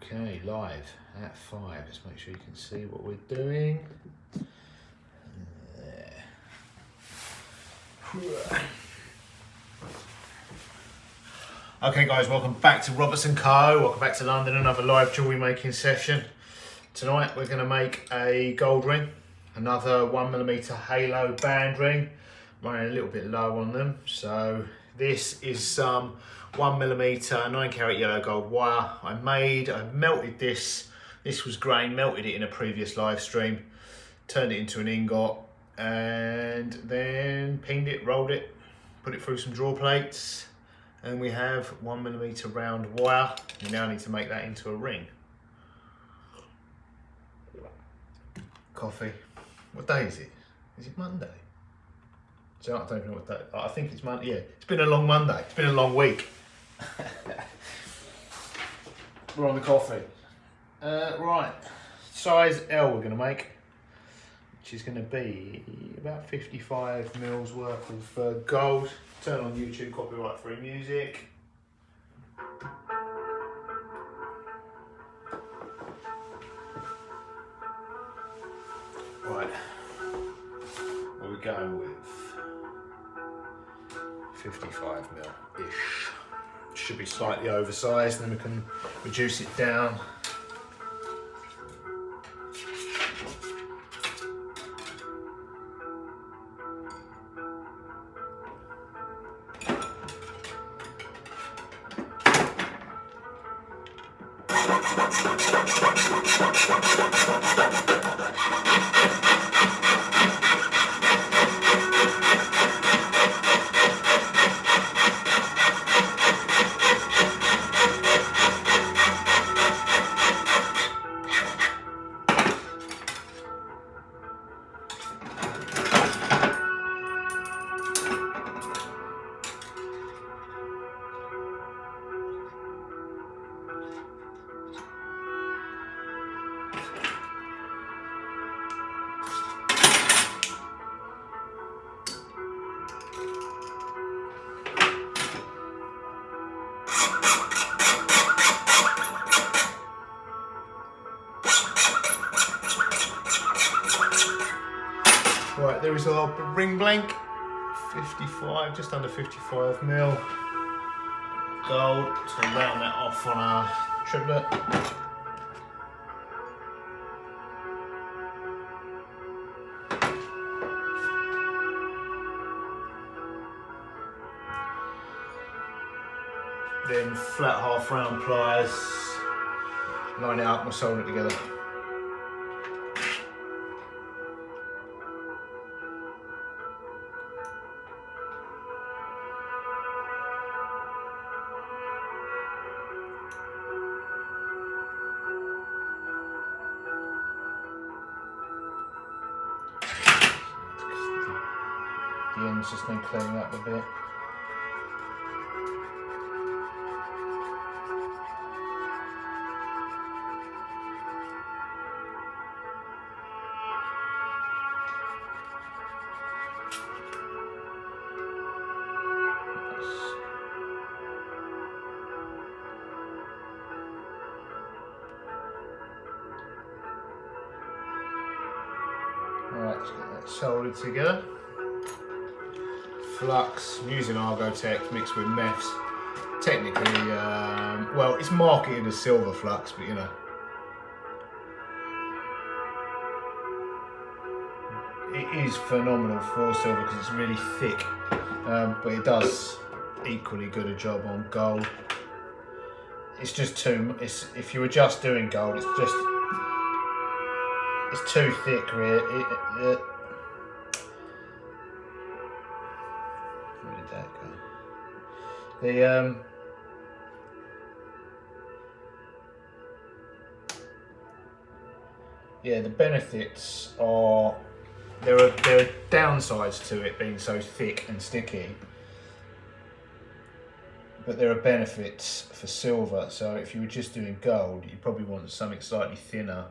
Okay, live at 5. Let's make sure you can see what we're doing. There. Okay guys, welcome back to Roberts & Co. Welcome back to London, another live jewellery making session. Tonight we're going to make a gold ring, another 1mm halo band ring. Running a little bit low on them, so this is some 1mm 9-carat yellow gold wire. I melted this was grain, melted it in a previous live stream, turned it into an ingot, and then pinned it, rolled it, put it through some draw plates, and we have 1mm round wire. We now need to make that into a ring. Coffee. What day is it? Is it Monday? So I don't even know what day. I think it's Monday. Yeah, it's been a long Monday. It's been a long week. We're on the coffee. Right, size L we're going to make, which is going to be about 55 mils worth of gold. Turn on YouTube, copyright free music. Right, what are we going with? 55 mil-ish. Should be slightly oversized, and then we can reduce it down. Right, there is our ring blank, 55, just under 55 mil gold. So round that off on our triplet. Then flat half round pliers, line it up and solder it together. The ends just need cleaning up a bit. Alright, let's get that soldered together. Flux, I'm using Argotex mixed with meths. Technically, well, it's marketed as silver flux, but you know. It is phenomenal for silver because it's really thick, but it does equally good a job on gold. It's just too, if you were just doing gold, it's too thick really. Where did that go? Yeah, the benefits are, there are downsides to it being so thick and sticky, but there are benefits for silver. So if you were just doing gold, you probably want something slightly thinner.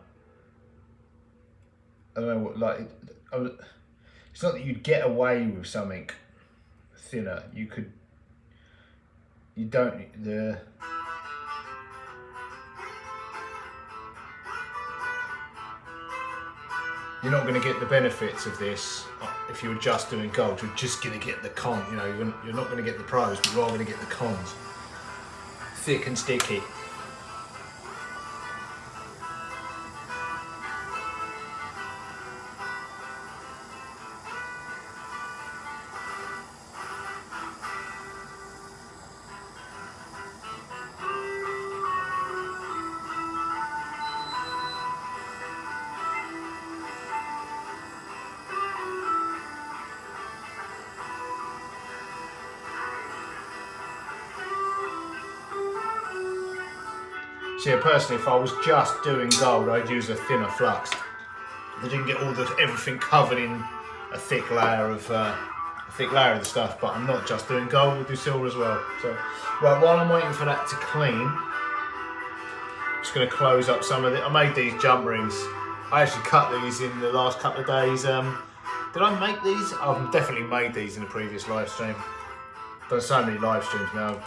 I don't know what, like, it's not that you'd get away with something thinner. you're not going to get the benefits of this if you were just doing gold. You're just going to get the con. You know, you're not going to get the pros, but you're going to get the cons. Thick and sticky. So yeah, personally, if I was just doing gold, I'd use a thinner flux. I didn't get everything covered in a thick layer of the stuff. But I'm not just doing gold; we'll do silver as well. So, right, while I'm waiting for that to clean, I'm just going to close up some of it. I made these jump rings. I actually cut these in the last couple of days. Did I make these? I've definitely made these in a previous live stream. I've done so many live streams now.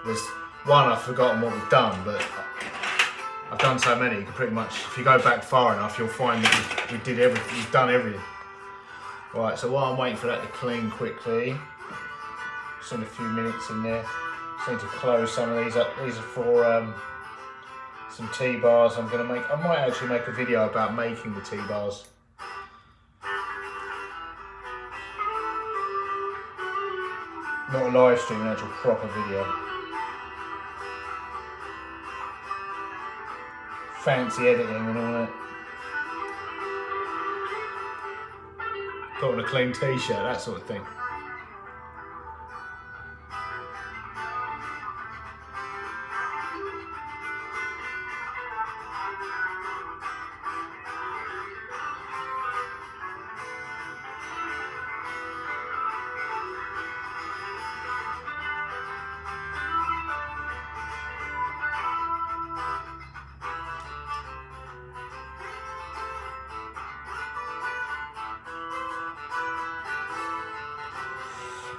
There's one I've forgotten what we've done, but I've done so many. You can pretty much, if you go back far enough, you'll find that we did everything. We've done everything. Right. So while I'm waiting for that to clean quickly, just in a few minutes in there. Just need to close some of these up. These are for some T-bars I'm going to make. I might actually make a video about making the T-bars. Not a live stream, an actual proper video. Fancy editing and all that. Got on a clean t-shirt, that sort of thing.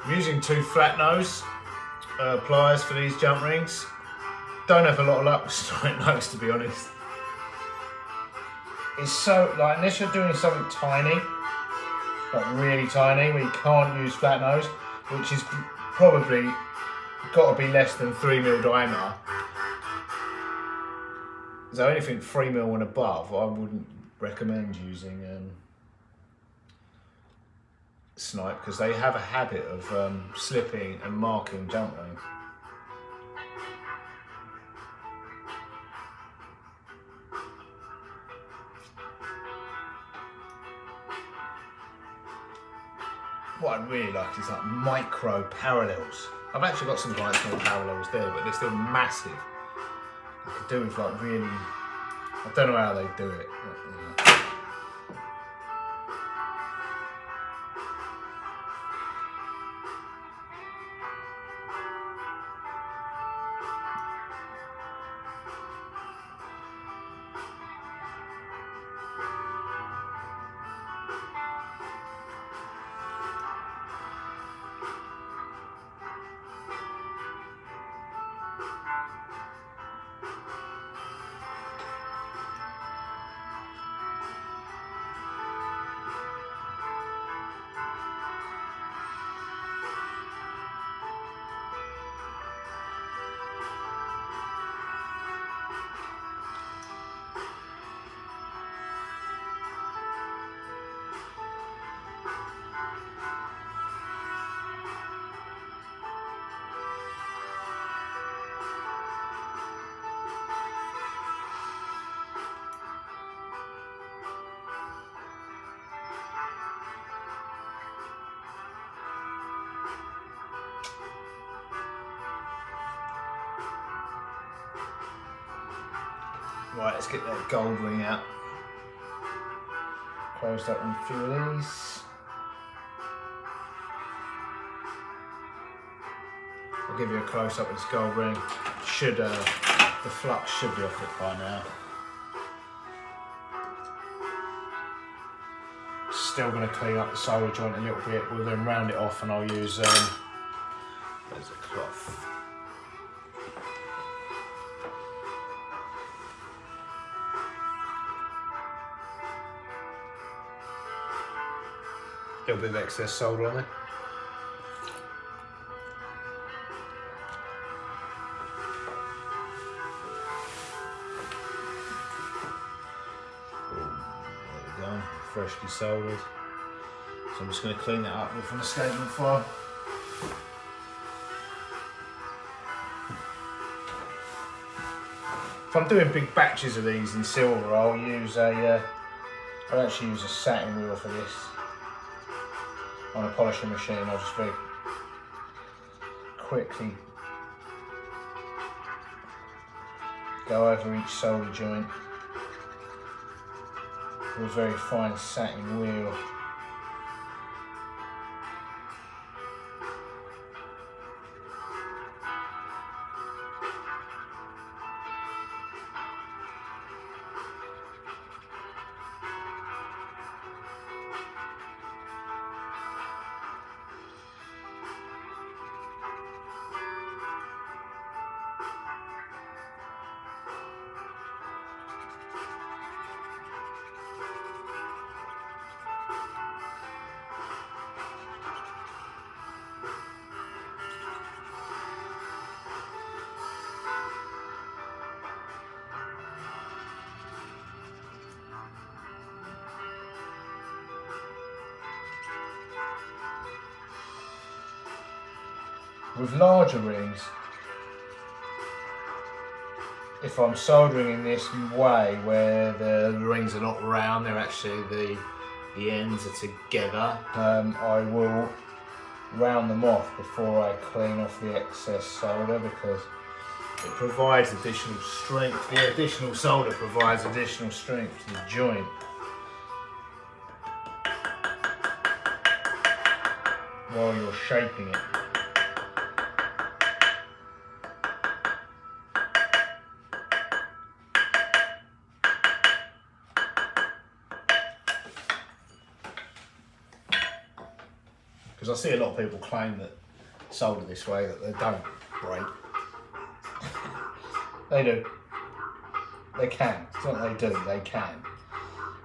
I'm using 2 flat nose pliers for these jump rings. Don't have a lot of luck with straight nose, to be honest. It's so, like, unless you're doing something tiny, like really tiny, where you can't use flat nose, which is probably got to be less than 3mm diameter. So anything 3mm and above, I wouldn't recommend using snipe, because they have a habit of slipping and marking jump rings. What I really like is like micro parallels. I've actually got some quite small parallels there, but they're still massive. I could do with like really, I don't know how they do it. But, right, let's get that gold ring out. Closed up on a few of these. I'll give you a close up of this gold ring. Should the flux should be off it by now. Still going to clean up the solder joint a little bit. We'll then round it off, and I'll use there's a cloth. little bit of excess solder on there. There we go, freshly soldered. So I'm just going to clean that up with an escapement file. If I'm doing big batches of these in silver, I'll actually use a satin wheel for this. On a polishing machine, I'll just very quickly go over each solder joint with a very fine satin wheel. With larger rings, if I'm soldering in this way where the rings are not round, they're actually the ends are together, I will round them off before I clean off the excess solder, because it provides additional strength. The additional solder provides additional strength to the joint. While you're shaping it. Because I see a lot of people claim that solder this way, that they don't break. They do. They can. It's not they do, they can.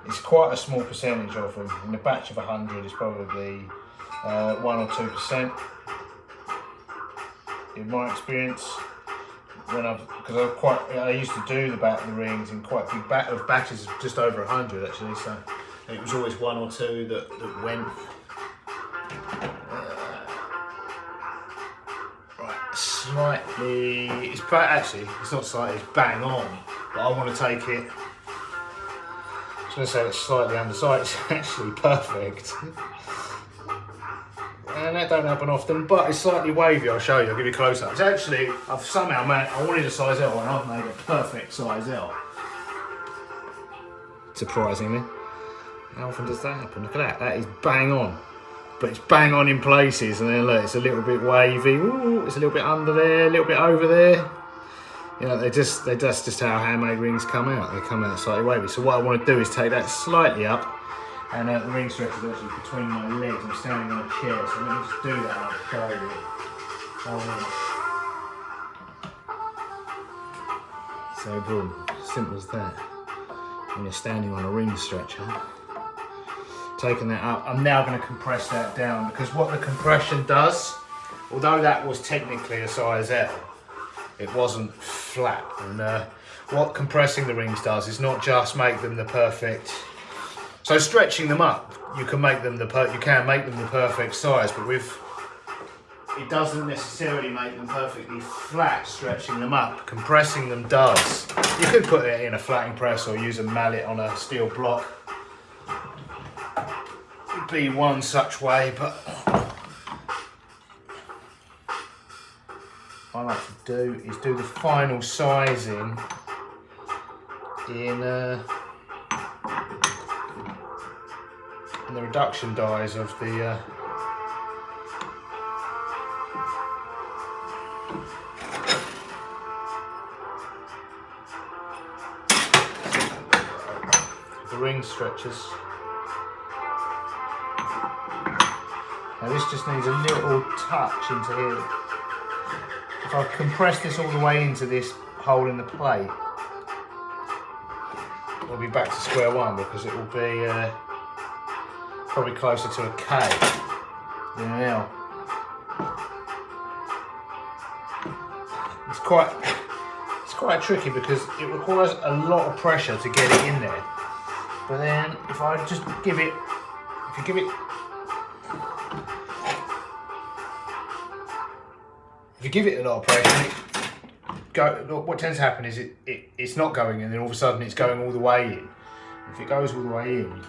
It's quite a small percentage of them. In a batch of 100, it's probably 1 or 2%. In my experience, because I used to do the rings in quite big batches of just over 100 actually. So it was always 1 or 2 that went. Slightly, it's not slightly, it's bang on, but I want to take it, I was going to say it's slightly undersized, it's actually perfect. And that don't happen often, but it's slightly wavy. I'll show you, I'll give you a close up. It's actually, I've somehow I wanted a size L and I've made a perfect size L. Surprisingly. How often does that happen? Look at that, that is bang on. But it's bang on in places, and then look, it's a little bit wavy. Ooh, it's a little bit under there, a little bit over there. You know, that's just how handmade rings come out. They come out slightly wavy. So what I want to do is take that slightly up, and the ring stretch is actually between my legs. I'm standing on a chair, so let me just do that and I'll show you. So boom, simple as that. When you're standing on a ring stretcher. Taking that up, I'm now going to compress that down, because what the compression does, although that was technically a size L, it wasn't flat. And what compressing the rings does is not just make them the perfect. So stretching them up, you can make them the perfect size, but it doesn't necessarily make them perfectly flat. Stretching them up, compressing them does. You could put it in a flatting press or use a mallet on a steel block. Be one such way, but what I like to do is do the final sizing in the reduction dies of the ring stretchers. Now this just needs a little touch into here. If I compress this all the way into this hole in the plate, we'll be back to square one, because it will be probably closer to a K than an L. It's quite tricky because it requires a lot of pressure to get it in there. But then if I just give it, if you give it a lot of pressure, what tends to happen is it's not going in, and then all of a sudden it's going all the way in. If it goes all the way in,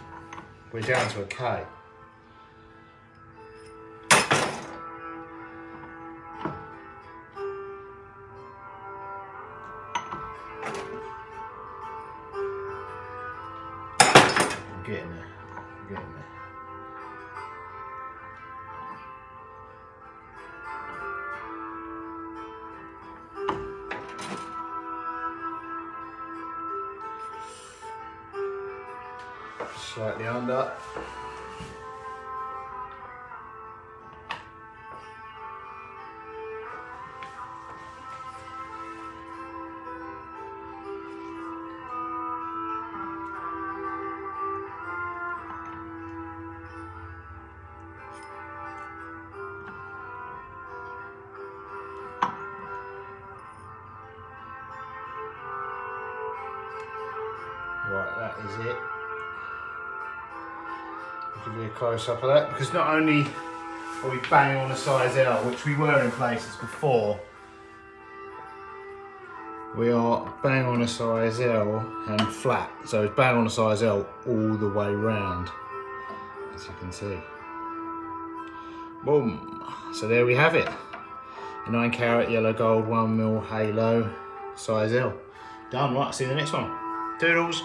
we're down to a K. I'm getting there. Slightly under. Right, that is it. I'll give you a close up of that, because not only are we bang on a size L, which we were in places before, we are bang on a size L and flat. So it's bang on a size L all the way round, as you can see. Boom. So there we have it. A 9-carat yellow gold 1mm halo size L. Done. Right, see you in the next one. Doodles.